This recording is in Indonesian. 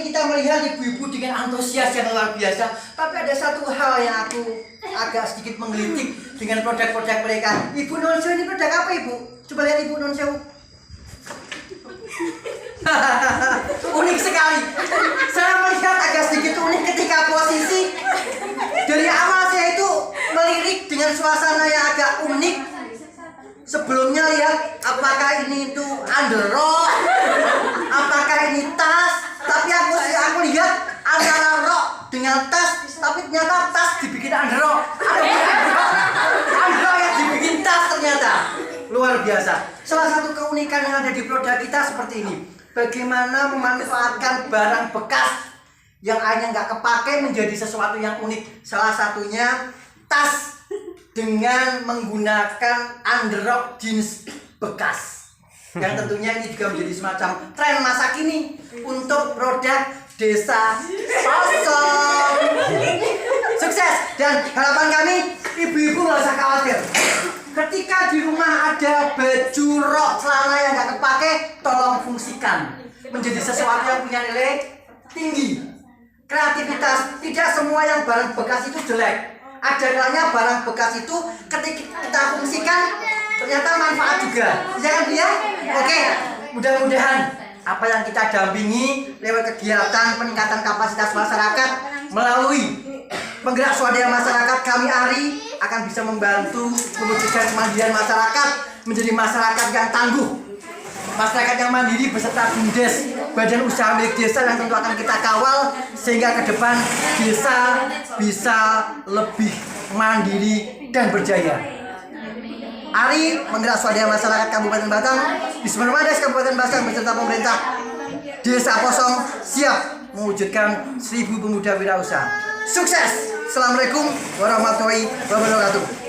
kita melihat ibu-ibu dengan antusias yang luar biasa. Tapi ada satu hal yang aku agak sedikit menggelitik dengan produk-produk mereka. Ibu Nonsewu ini produk apa, Ibu? Coba lihat Ibu Nonsewu. Unik sekali. Saya melihat agak sedikit unik ketika posisi dari awal saya itu melirik dengan suasana yang agak unik. Sebelumnya lihat apakah ini itu underrok, apakah ini tas. Tapi aku lihat antara rok dengan tas. Tapi ternyata tas dibikin underrok. Underrok yang dibikin tas ternyata. Luar biasa. Salah satu keunikan yang ada di produk kita seperti ini. Bagaimana memanfaatkan barang bekas yang akhirnya nggak kepake menjadi sesuatu yang unik. Salah satunya tas dengan menggunakan underrok jeans bekas. Yang tentunya ini juga menjadi semacam tren masa kini untuk produk Desa Kosong. Sukses, dan harapan kami ibu-ibu nggak usah khawatir. Ketika di rumah ada baju rok celana yang nggak kepake, tolong fungsikan menjadi sesuatu yang punya nilai tinggi. Kreativitas, tidak semua yang barang bekas itu jelek. Ada kalanya barang bekas itu ketika kita fungsikan ternyata manfaat juga. Jangan dia. Oke, mudah-mudahan apa yang kita dampingi lewat kegiatan peningkatan kapasitas masyarakat melalui penggerak swadaya masyarakat kami ARI akan bisa membantu mewujudkan kemandirian masyarakat menjadi masyarakat yang tangguh, masyarakat yang mandiri beserta BUMDes, badan usaha milik desa yang tentu akan kita kawal sehingga ke depan desa bisa lebih mandiri dan berjaya. ARI Penggerak Swadaya Masyarakat Kabupaten Batang, Bismillahirrahmanirrahim, Kabupaten Batang beserta pemerintah Desa Kosong siap mewujudkan 1000 pemuda wirausaha. Sukses! Assalamualaikum warahmatullahi wabarakatuh.